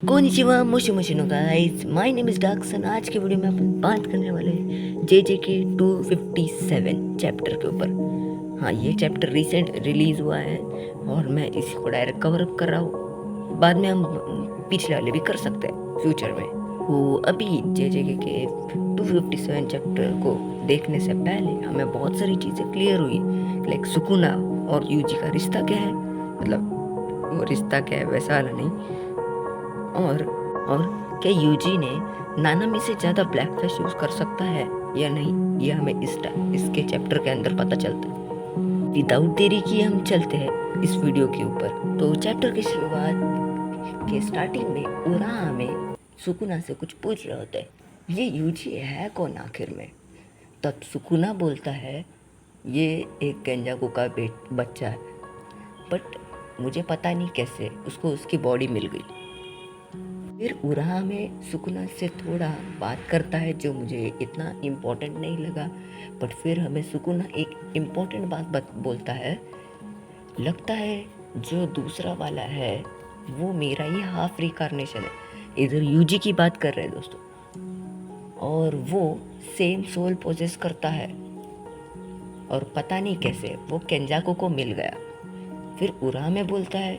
Konnichiwa मोशी मोशी नो guys, my name is Daxon. आज के वीडियो में अपन बात करने वाले हैं JJK 257 चैप्टर के ऊपर। हाँ, ये चैप्टर रिसेंट रिलीज हुआ है और मैं इसी को डायरेक्ट कवर अप कर रहा हूँ। बाद में हम पिछले वाले भी कर सकते हैं फ्यूचर में। तो अभी JJK के 257 चैप्टर को देखने से पहले हमें बहुत सारी चीज़ें क्लियर हुई, लाइक सुकुना और यूजी का रिश्ता क्या है, मतलब वो रिश्ता क्या है वैसा वाला नहीं। और क्या यूजी ने नानामी से ज़्यादा ब्लैक फ्लैश यूज़ कर सकता है या नहीं, ये हमें इसके चैप्टर के अंदर पता चलता है। विदाउट देरी किए हम चलते हैं इस वीडियो के ऊपर। तो चैप्टर की शुरुआत के स्टार्टिंग में उराहा में सुकुना से कुछ पूछ रहे होते हैं, ये यूजी है कौन आखिर में। तब सुकुना बोलता है ये एक केंजाकू का बच्चा है, बट मुझे पता नहीं कैसे उसको उसकी बॉडी मिल गई। फिर उराहा में सुकुना से थोड़ा बात करता है जो मुझे इतना इम्पोर्टेंट नहीं लगा, बट फिर हमें सुकुना एक इम्पोर्टेंट बात बोलता है। लगता है जो दूसरा वाला है वो मेरा ही हाफ रिकार्नेशन है। इधर यूजी की बात कर रहे हैं दोस्तों, और वो सेम सोल पोजेस करता है और पता नहीं कैसे वो केंजाकू को मिल गया। फिर उराहा में बोलता है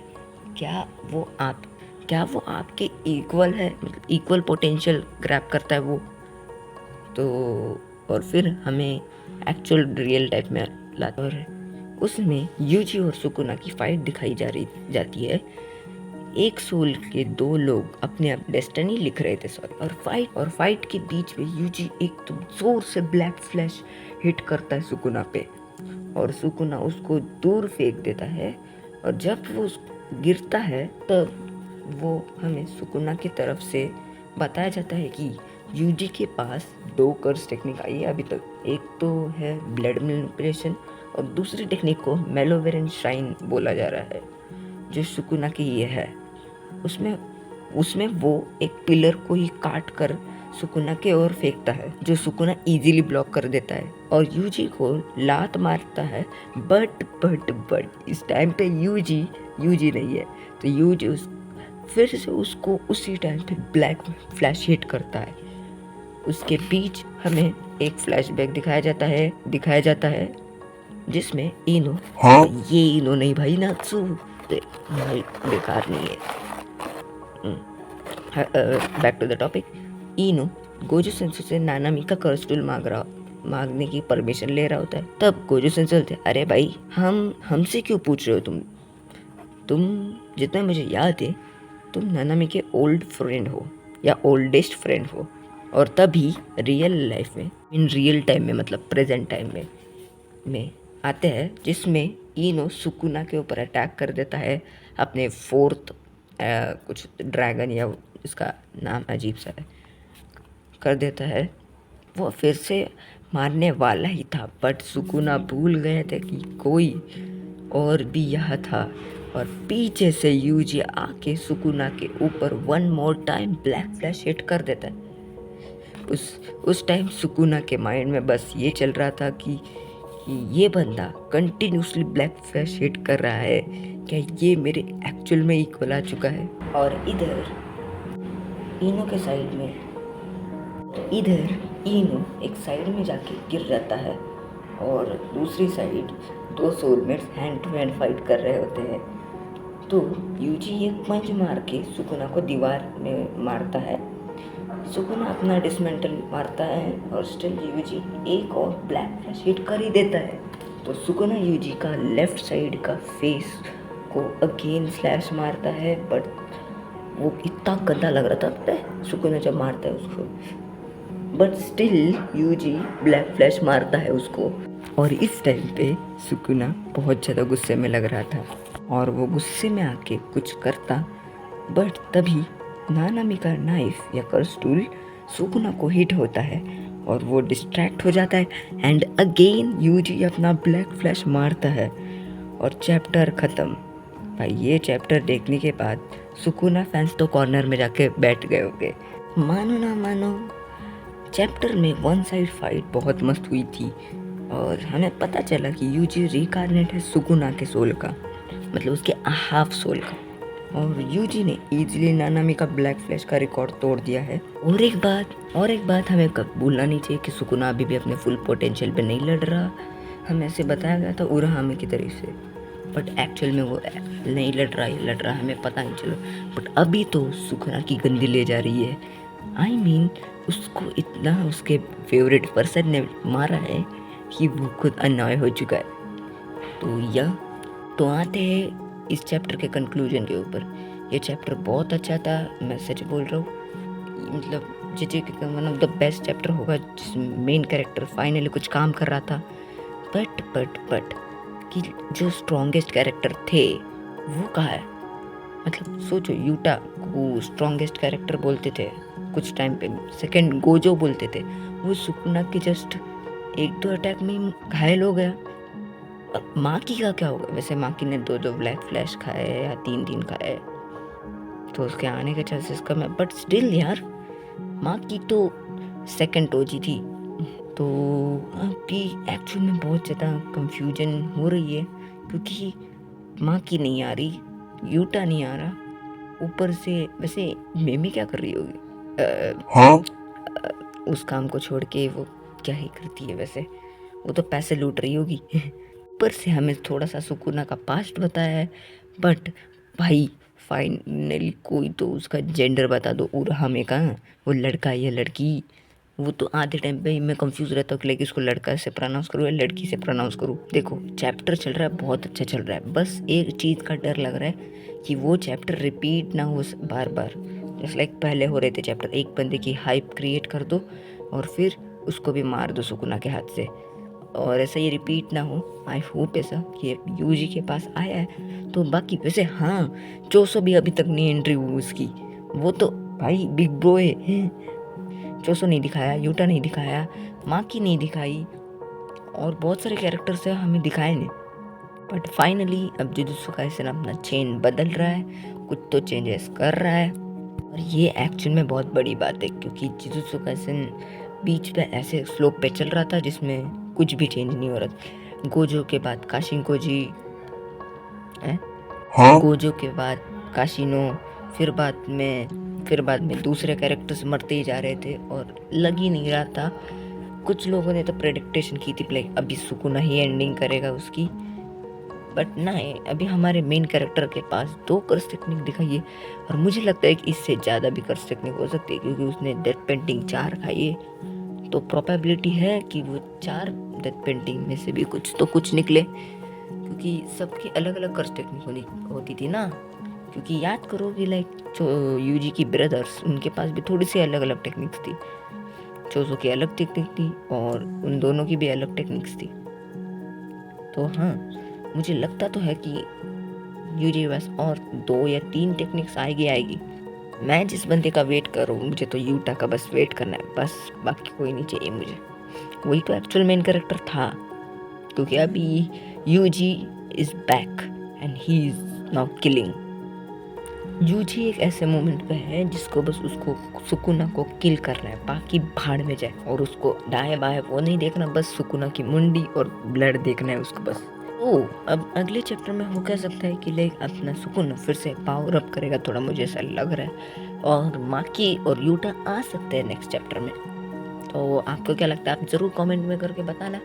क्या वो आपके इक्वल है, इक्वल पोटेंशियल ग्रैब करता है वो। तो और फिर हमें एक्चुअल रियल टाइप में लाता है, उसमें यूजी और सुकुना की फाइट दिखाई जाती है। एक सोल के दो लोग अपने डेस्टिनी लिख रहे थे, और फाइट के बीच में यूजी एकदम जोर से ब्लैक फ्लैश हिट करता है सुकुना पे, और सुकुना उसको दूर फेंक देता है। और जब वो गिरता है तब वो हमें सुकुना की तरफ से बताया जाता है कि यूजी के पास दो कर्स टेक्निक आई है अभी तक। एक तो है ब्लड मैनिपुलेशन और दूसरी टेक्निक को मेलोवेरन श्राइन बोला जा रहा है, जो सुकुना की ये है। उसमें वो एक पिलर को ही काट कर सुकुना के ओर फेंकता है, जो सुकुना इजीली ब्लॉक कर देता है और यूजी को लात मारता है। बट इस टाइम पे यूजी नहीं है, तो यूजी फिर से उसको उसी टाइम पे ब्लैक फ्लैश हिट करता है। उसके बीच हमें एक फ्लैशबैक दिखाया जाता है जिसमें इनो, हाँ? ये इनो नहीं भाई, नात्सु भाई बेकार नहीं है। Back to the topic. Ino Gojo सेंसु से नानामी का कर्स टूल मांगने की परमिशन ले रहा होता है। तब गोजो सेंसु बोलते, अरे भाई हमसे क्यों पूछ रहे हो, तुम जितना मुझे याद है तुम नानामी के ओल्ड फ्रेंड हो या ओल्डेस्ट फ्रेंड हो। और तभी रियल लाइफ में, इन रियल टाइम में, मतलब प्रेजेंट टाइम में आते हैं, जिसमें इनो सुकुना के ऊपर अटैक कर देता है अपने फोर्थ कुछ ड्रैगन, या इसका नाम अजीब सा है, कर देता है। वो फिर से मारने वाला ही था, बट सुकुना भूल गए थे कि कोई और भी यहाँ था, और पीछे से यूजी आके सुकुना के ऊपर one more time black flash hit कर देता है। उस टाइम सुकुना के माइंड में बस ये चल रहा था कि ये बंदा कंटिन्यूसली ब्लैक फ्लैश हिट कर रहा है, क्या ये मेरे एक्चुअल में इक्वल आ चुका है। और इधर इनो एक साइड में जाके गिर जाता है, और दूसरी साइड दो soulmates hand to hand fight कर रहे होते हैं। तो यूजी एक पंच मार के सुकुना को दीवार में मारता है। सुकुना अपना डिसमेंटल मारता है और स्टिल यूजी एक और ब्लैक फ्लैश हिट कर ही देता है। तो सुकुना यूजी का लेफ्ट साइड का फेस को अगेन स्लैश मारता है, बट वो इतना गंदा लग रहा था सुकुना जब मारता है उसको, but still Yuji black flash मारता है उसको। और इस टाइम पे सुकुना बहुत ज़्यादा गुस्से में लग रहा था, और वो गुस्से में आके कुछ करता, बट तभी नानामी का नाइफ या कर्स टूल सुकुना को हिट होता है और वो डिस्ट्रैक्ट हो जाता है, एंड अगेन यूजी अपना ब्लैक फ्लैश मारता है और चैप्टर ख़त्म। भाई ये चैप्टर देखने के बाद सुकुना फैंस तो कॉर्नर में जाके बैठ गए होंगे। मानो ना मानो, चैप्टर में वन साइड फाइट बहुत मस्त हुई थी, और हमें पता चला कि यूजी रिकार्नेट है सुकुना के सोल का, मतलब उसके हाफ सोल का। और यूजी ने इजीली नानामी का ब्लैक फ्लैश का रिकॉर्ड तोड़ दिया है। और एक बात हमें कब भूलना नहीं चाहिए कि सुकुना अभी भी अपने फुल पोटेंशियल पे नहीं लड़ रहा। हमें ऐसे बताया गया था उराहामे की तरफ से, बट एक्चुअल में वो नहीं लड़ रहा हमें पता नहीं चला। बट अभी तो सुकुना की गंदी ले जा रही है। आई मीन उसको इतना उसके फेवरेट पर्सन ने मारा है कि वो खुद अनॉय हो चुका है। तो आते हैं इस चैप्टर के कंक्लूजन के ऊपर। ये चैप्टर बहुत अच्छा था, मैं सच बोल रहा हूँ। मतलब जे one of the best chapter होगा जिसमें मेन कैरेक्टर फाइनली कुछ काम कर रहा था। बट कि जो स्ट्रॉन्गेस्ट कैरेक्टर थे वो कहाँ है। मतलब सोचो, यूटा को स्ट्रॉन्गेस्ट कैरेक्टर बोलते थे कुछ टाइम पे, सेकंड गोजो बोलते थे। वो सुकुना के जस्ट 1-2 अटैक में घायल हो गया। माकी का क्या होगा? वैसे माकी ने 2 ब्लैक फ्लैश खाए या 3 खाए, तो उसके आने के चांसेस कम है। बट स्टिल यार, माकी तो सेकंड टोजी थी। तो अभी एक्चुअल में बहुत ज़्यादा कंफ्यूजन हो रही है, क्योंकि माकी नहीं आ रही, यूटा नहीं आ रहा, ऊपर से वैसे मेमी क्या कर रही होगी? हाँ? उस काम को छोड़ के वो क्या ही करती है वैसे, वो तो पैसे लूट रही होगी। ऊपर से हमें थोड़ा सा सुकुना का पास्ट बताया है। बट भाई फाइनली कोई तो उसका जेंडर बता दो, उराहामे का, वो लड़का या लड़की। वो तो आधे टाइम पे मैं कंफ्यूज रहता हूँ कि इसको लड़का से प्रोनाउंस करूँ या लड़की से प्रोनाउंस करूँ। देखो चैप्टर चल रहा है, बहुत अच्छा चल रहा है, बस एक चीज़ का डर लग रहा है कि वो चैप्टर रिपीट ना हो बार बार, जैसे लाइक पहले हो रहे थे चैप्टर। एक बंदे की हाइप क्रिएट कर दो और फिर उसको भी मार दो सुकुना के हाथ से, और ऐसा ये रिपीट ना हो। आई होप ऐसा कि यूजी के पास आया है। तो बाकी वैसे हाँ, चोसो भी अभी तक नहीं एंट्री हुई उसकी, वो तो भाई बिग ब्रो है। चोसो नहीं दिखाया, यूटा नहीं दिखाया, माकी नहीं दिखाई, और बहुत सारे कैरेक्टर्स है हमें दिखाए नहीं। बट फाइनली अब जुजुत्सु काइसेन अपना चेन बदल रहा है, कुछ तो चेंजेस कर रहा है, और ये एक्चुअल में बहुत बड़ी बात है, क्योंकि जुजुत्सु काइसेन बीच पे ऐसे स्लोप पे चल रहा था जिसमें कुछ भी चेंज नहीं हो रहा था। गोजो के बाद काशिनकोजी, हाँ? गोजो के बाद काशिनो, फिर बाद में दूसरे कैरेक्टर्स मरते ही जा रहे थे और लग ही नहीं रहा था। कुछ लोगों ने तो प्रेडिक्टेशन की थी लाइक अभी सुकुना ही एंडिंग करेगा उसकी, बट नहीं, अभी हमारे मेन कैरेक्टर के पास 2 कर्स टेक्निक दिखाई है, और मुझे लगता है कि इससे ज़्यादा भी कर्स टेक्निक हो सकती है, क्योंकि उसने डेथ पेंटिंग 4 खाई है, तो प्रोबेबिलिटी है कि वो 4 डेथ पेंटिंग में से भी कुछ निकले, क्योंकि सबकी अलग अलग कर्स टेक्निक होती थी ना। क्योंकि याद करो कि लाइक यूजी की ब्रदर्स, उनके पास भी थोड़ी सी अलग अलग टेक्निक्स थी। चोसो की अलग टेक्निक थी और उन दोनों की भी अलग टेक्निक्स थी। तो हाँ, मुझे लगता तो है कि यूजी बस और 2 या 3 टेक्निक्स आएगी। मैं जिस बंदे का वेट कर रहा हूँ, मुझे तो यूटा का बस वेट करना है, बस बाकी कोई नहीं चाहिए मुझे। वही तो एक्चुअल मेन कैरेक्टर था, क्योंकि अभी Yuji is back and he is now killing. Yuji एक ऐसे मोमेंट पे है जिसको बस उसको सुकुना को किल करना है, बाकी भाड़ में जाए, और उसको दाएं बाएं वो नहीं देखना, बस सुकुना की मुंडी और ब्लड देखना है उसको बस। अब अगले चैप्टर में हो क्या सकता है कि लाइक अपना सुकुना फिर से पावर अप करेगा, थोड़ा मुझे ऐसा लग रहा है, और माकी और यूटा आ सकते हैं नेक्स्ट चैप्टर में। तो आपको क्या लगता है, आप ज़रूर कमेंट में करके बताना।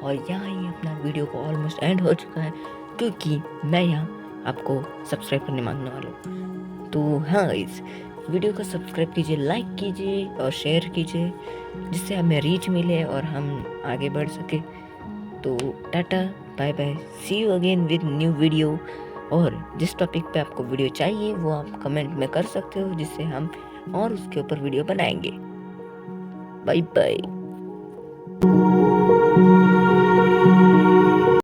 और यहाँ ही अपना वीडियो को ऑलमोस्ट एंड हो चुका है, क्योंकि मैं यहाँ आपको सब्सक्राइब करने मांगने वाला हूँ। तो हाँ इस वीडियो को सब्सक्राइब कीजिए, लाइक कीजिए और शेयर कीजिए, जिससे हमें रीच मिले और हम आगे बढ़ सके। तो tata, bye bye, see you again with new video. और जिस टॉपिक पे आपको वीडियो चाहिए वो आप कमेंट में कर सकते हो, जिससे हम और उसके ऊपर वीडियो बनाएंगे। Bye bye.